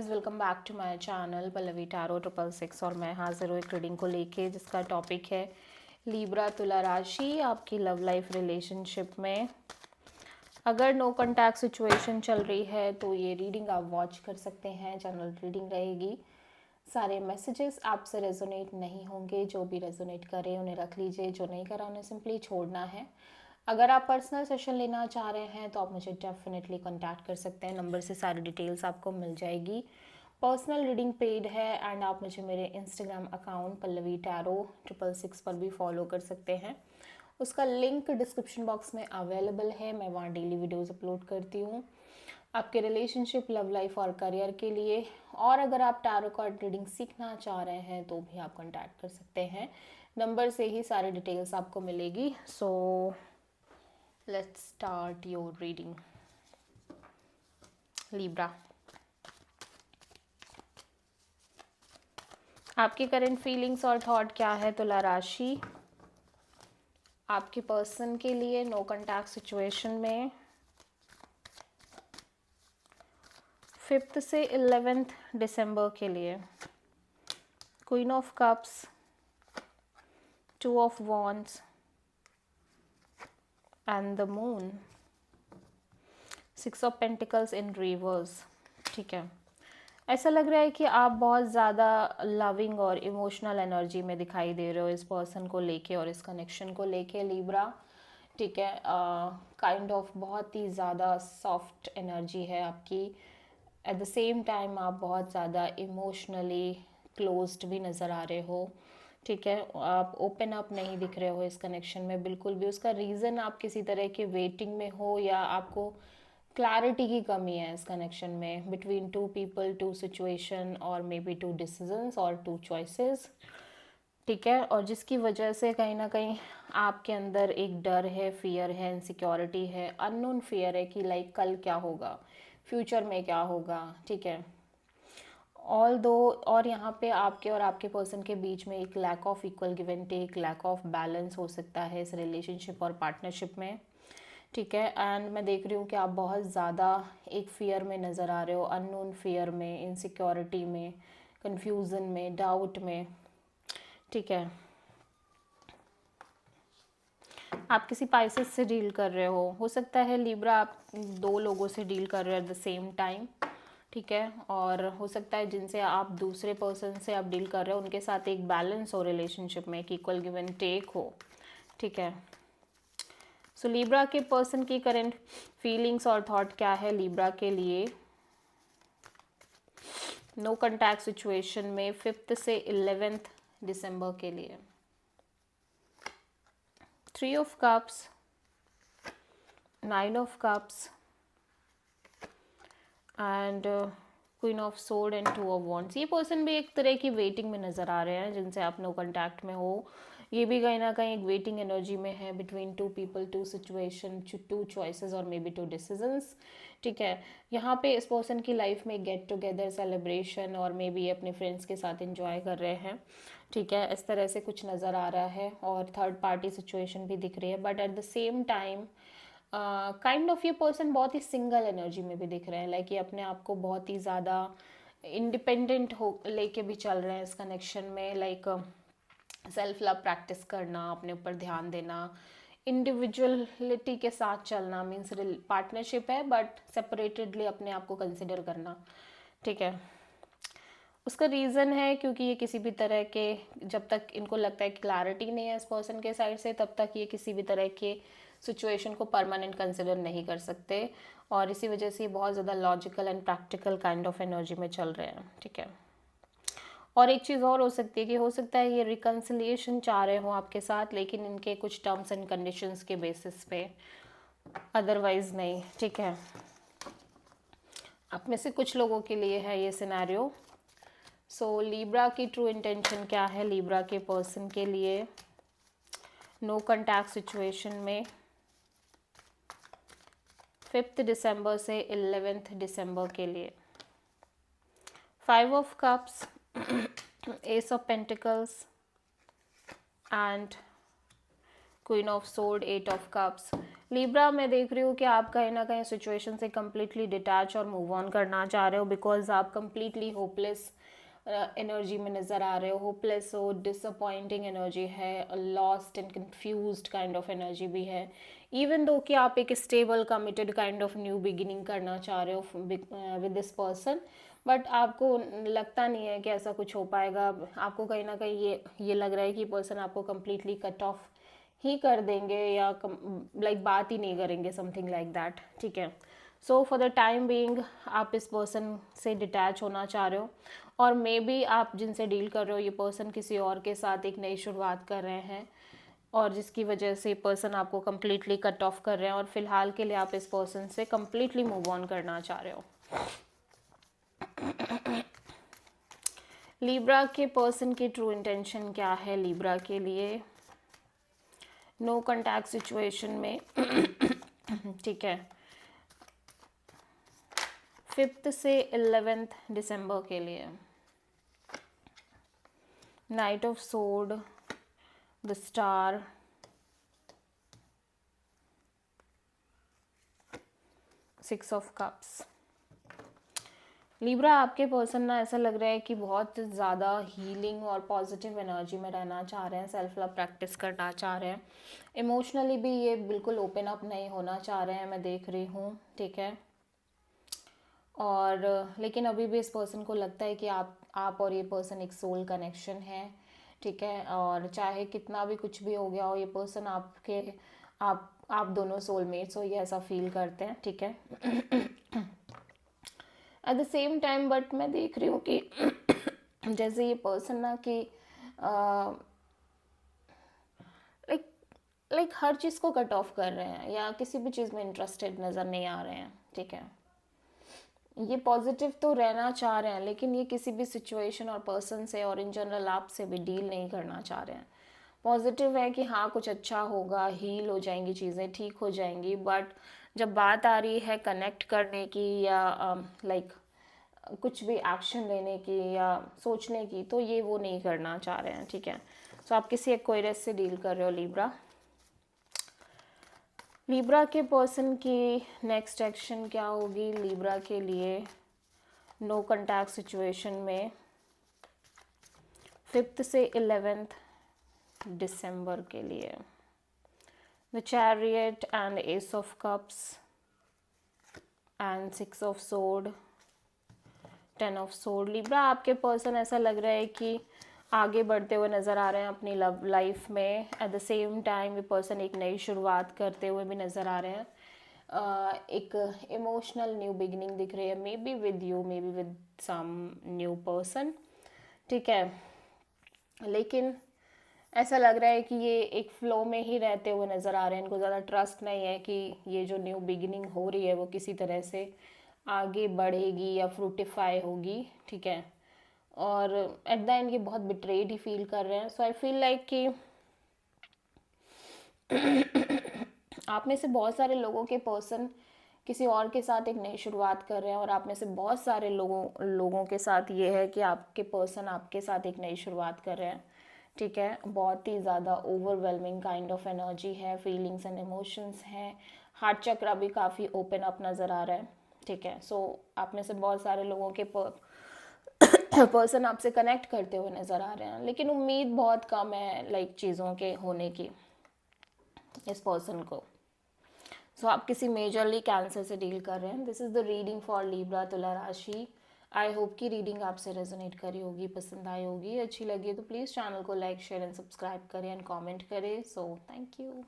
Welcome back to my channel Pallavi tarot 666 और मैं हाजिर हूँ एक रीडिंग को लेके जिसका टॉपिक है लीब्रा तुला राशि आपकी लव लाइफ रिलेशनशिप में। अगर नो कॉन्टैक्ट सिचुएशन चल रही है तो ये रीडिंग आप वॉच कर सकते हैं। जनरल रीडिंग रहेगी। सारे मैसेजेस आपसे रेजोनेट नहीं होंगे। जो भी रेजोनेट करे उन्हें रख लीजिए, जो नहीं करा उन्हें सिंपली छोड़ना है। अगर आप पर्सनल सेशन लेना चाह रहे हैं तो आप मुझे डेफिनेटली कांटेक्ट कर सकते हैं। नंबर से सारी डिटेल्स आपको मिल जाएगी। पर्सनल रीडिंग पेड है एंड आप मुझे मेरे इंस्टाग्राम अकाउंट पल्लवी टैरो 666 पर भी फॉलो कर सकते हैं। उसका लिंक डिस्क्रिप्शन बॉक्स में अवेलेबल है। मैं वहाँ डेली वीडियोस अपलोड करती हूँ आपके रिलेशनशिप, लव लाइफ और करियर के लिए। और अगर आप टैरो कार्ड रीडिंग सीखना चाह रहे हैं तो भी आप कांटेक्ट कर सकते हैं। नंबर से ही सारी डिटेल्स आपको मिलेगी। So let's start your reading. Libra, आपकी करंट फीलिंग्स और थॉट क्या है तुला राशि आपके पर्सन के लिए नो कॉन्टैक्ट सिचुएशन में 5 से 11 दिसंबर के लिए। Queen of cups, 2 of wands and the moon, 6 of pentacles in reverse. ठीक है, ऐसा लग रहा है कि आप बहुत ज़्यादा लविंग और इमोशनल एनर्जी में दिखाई दे रहे हो इस पर्सन को लेके और इस कनेक्शन को लेके लीब्रा। ठीक है, काइंड ऑफ बहुत ही ज़्यादा सॉफ्ट एनर्जी है आपकी। एट द सेम टाइम आप बहुत ज़्यादा इमोशनली क्लोज्ड भी नज़र आ रहे हो। ठीक है, आप ओपन अप नहीं दिख रहे हो इस कनेक्शन में बिल्कुल भी। उसका रीज़न आप किसी तरह के वेटिंग में हो या आपको क्लैरिटी की कमी है इस कनेक्शन में between two people, two situation और मे बी टू डिसीजंस और टू चॉइसेस। ठीक है, और जिसकी वजह से कहीं ना कहीं आपके अंदर एक डर है, फियर है, इनसिक्योरिटी है, अननोन फियर है कि लाइक कल क्या होगा, फ्यूचर में क्या होगा। ठीक है, ऑल दो और यहाँ पे आपके और आपके पर्सन के बीच में एक lack of equal give and take, lack of balance हो सकता है इस रिलेशनशिप और पार्टनरशिप में। ठीक है, एंड मैं देख रही हूँ कि आप बहुत ज़्यादा एक फियर में नज़र आ रहे हो, अननोन फियर में, इनसिक्योरिटी में, कंफ्यूजन में, डाउट में। ठीक है, आप किसी पाइसेस से डील कर रहे हो सकता है लीब्रा आप 2 लोगों से डील कर रहे हो एट द सेम टाइम। ठीक है, और हो सकता है जिनसे आप दूसरे पर्सन से आप डील कर रहे हो उनके साथ एक बैलेंस हो रिलेशनशिप में, एक इक्वल गिव एंड टेक हो। ठीक है, सो लीब्रा के पर्सन की करंट फीलिंग्स और थॉट क्या है लीब्रा के लिए नो कॉन्टैक्ट सिचुएशन में 5 से 11 दिसंबर के लिए। 3 of cups, 9 of cups and queen of sword and 2 of wands. ये पर्सन भी एक तरह की वेटिंग में नज़र आ रहे हैं जिनसे आप नो कॉन्टैक्ट में हो। ये भी कहीं ना कहीं एक वेटिंग एनर्जी में है between two people, two situation, two choices और मे बी टू डिसीजंस। ठीक है, यहाँ पे इस पर्सन की लाइफ में गेट टुगेदर, सेलिब्रेशन और मे बी अपने फ्रेंड्स के साथ एंजॉय कर रहे हैं। ठीक है, इस तरह से कुछ नज़र आ रहा है और थर्ड पार्टी सिचुएशन भी दिख रही है। But at the same time kind of ये पर्सन बहुत ही सिंगल एनर्जी में भी दिख रहे हैं। लाइक ये अपने आप को बहुत ही ज़्यादा इंडिपेंडेंट हो लेके भी चल रहे हैं इस कनेक्शन में। लाइक सेल्फ लव प्रैक्टिस करना, अपने ऊपर ध्यान देना, इंडिविजुअलिटी के साथ चलना, मीन्स पार्टनरशिप है बट सेपरेटेडली अपने आप को कंसिडर करना। ठीक है, उसका रीज़न है क्योंकि ये किसी भी तरह के, जब तक इनको लगता है कि क्लैरिटी नहीं है इस पर्सन के साइड से, तब तक ये किसी भी तरह के सिचुएशन को परमानेंट कंसिडर नहीं कर सकते और इसी वजह से ये बहुत ज़्यादा logical and practical kind of energy में चल रहे हैं। ठीक है, और एक चीज़ और हो सकती है कि हो सकता है ये रिकन्सिलिएशन चाह रहे हो आपके साथ लेकिन इनके कुछ टर्म्स एंड कंडीशंस के बेसिस पे, अदरवाइज नहीं। ठीक है, आप में से कुछ लोगों के लिए है ये सिनेरियो। सो लीब्रा की ट्रू इंटेंशन क्या है लीब्रा के पर्सन के लिए नो कॉन्टैक्ट सिचुएशन में 5 दिसंबर से 11 दिसंबर के लिए। 5 of cups, S of pentacles and queen of sword, 8 of cups. Libra, मैं देख रही हूँ कि आप कहीं ना कहीं सिचुएशन से कम्प्लीटली डिटैच और मूव ऑन करना चाह रहे हो, बिकॉज आप कम्प्लीटली होपलेस एनर्जी में नज़र आ रहे हो। होपलेस हो, डिसअपॉइंटिंग एनर्जी है, lost and confused kind of energy भी है। इवन दो कि आप एक stable committed kind of new beginning करना चाह रहे हो विद दिस पर्सन, बट आपको लगता नहीं है कि ऐसा कुछ हो पाएगा। आपको कहीं ना कहीं ये लग रहा है कि पर्सन आपको कम्प्लीटली कट ऑफ ही कर देंगे या लाइक बात ही नहीं करेंगे, समथिंग लाइक दैट, ठीक है। So for the time being आप इस पर्सन से डिटैच होना चाह रहे हो, और मे बी आप जिनसे डील कर रहे हो ये पर्सन किसी और के साथ एक नई शुरुआत कर रहे हैं, और जिसकी वजह से पर्सन आपको कम्प्लीटली कट ऑफ कर रहे हैं, और फिलहाल के लिए आप इस पर्सन से कम्प्लीटली मूव ऑन करना चाह रहे हो। लिब्रा के पर्सन की ट्रू इंटेंशन क्या है लिब्रा के लिए नो कॉन्टैक्ट सिचुएशन में, ठीक है, 5 से 11 दिसंबर के लिए। Night of sword, the star, six of cups. Libra, आपके पर्सन ना ऐसा लग रहा है कि बहुत ज़्यादा हीलिंग और पॉजिटिव एनर्जी में रहना चाह रहे हैं, सेल्फ लव प्रैक्टिस करना चाह रहे हैं। इमोशनली भी ये बिल्कुल ओपन अप नहीं होना चाह रहे हैं, मैं देख रही हूँ, ठीक है। और लेकिन अभी भी इस पर्सन को लगता है कि आप और ये पर्सन एक सोल कनेक्शन है, ठीक है। और चाहे कितना भी कुछ भी हो गया हो, ये पर्सन आप दोनों सोलमेट्स हो, ये ऐसा फील करते हैं, ठीक है। At the same time but मैं देख रही हूँ कि जैसे ये पर्सन ना कि लाइक हर चीज़ को कट ऑफ कर रहे हैं, या किसी भी चीज़ में इंटरेस्टेड नज़र नहीं आ रहे हैं, ठीक है। ये पॉजिटिव तो रहना चाह रहे हैं, लेकिन ये किसी भी सिचुएशन और पर्सन से और इन जनरल आपसे भी डील नहीं करना चाह रहे हैं। पॉजिटिव है कि हाँ कुछ अच्छा होगा, हील हो जाएंगी चीज़ें, ठीक हो जाएंगी, बट जब बात आ रही है कनेक्ट करने की या लाइक कुछ भी एक्शन लेने की या सोचने की, तो ये वो नहीं करना चाह रहे हैं, ठीक है। सो आप किसी एक्वेरियस से डील कर रहे हो लिब्रा। लिब्रा के पर्सन की नेक्स्ट एक्शन क्या होगी लिब्रा के लिए नो कॉन्टैक्ट सिचुएशन में 5 से 11 दिसंबर के लिए। The chariot and S of cups and 6 of sword, 10 of sword. Libra, आपके पर्सन ऐसा लग रहा है कि आगे बढ़ते हुए नज़र आ रहे हैं अपनी लव लाइफ में। एट द सेम टाइम ये पर्सन एक नई शुरुआत करते हुए भी नज़र आ रहे हैं। एक इमोशनल न्यू बिगिनिंग दिख रही है, may be with you, may be with some new person, ठीक है। लेकिन ऐसा लग रहा है कि ये एक फ़्लो में ही रहते हुए नज़र आ रहे हैं। इनको ज़्यादा ट्रस्ट नहीं है कि ये जो न्यू बिगिनिंग हो रही है वो किसी तरह से आगे बढ़ेगी या फ्रूटिफाई होगी, ठीक है। और एट द एंड ये बहुत बिट्रेड ही फील कर रहे हैं। सो आई फील लाइक कि आप में से बहुत सारे लोगों के पर्सन किसी और के साथ एक नई शुरुआत कर रहे हैं, और आप में से बहुत सारे लोगों के साथ ये है कि आपके पर्सन आपके साथ एक नई शुरुआत कर रहे हैं, ठीक है। बहुत ही ज़्यादा ओवरवेलमिंग काइंड ऑफ एनर्जी है, फीलिंग्स एंड इमोशंस हैं। हार्ट चक्रा भी काफ़ी ओपन अप नज़र आ रहा है, ठीक है। सो आप में से बहुत सारे लोगों के पर्सन आपसे कनेक्ट करते हुए नज़र आ रहे हैं, लेकिन उम्मीद बहुत कम है लाइक चीज़ों के होने की इस पर्सन को। सो आप किसी मेजरली कैंसर से डील कर रहे हैं। This is the reading for Libra तुला राशि। आई होप कि रीडिंग आपसे रेजोनेट करी होगी, पसंद आई होगी। अच्छी लगी तो प्लीज़ चैनल को लाइक शेयर एंड सब्सक्राइब करें एंड कमेंट करें। So thank you.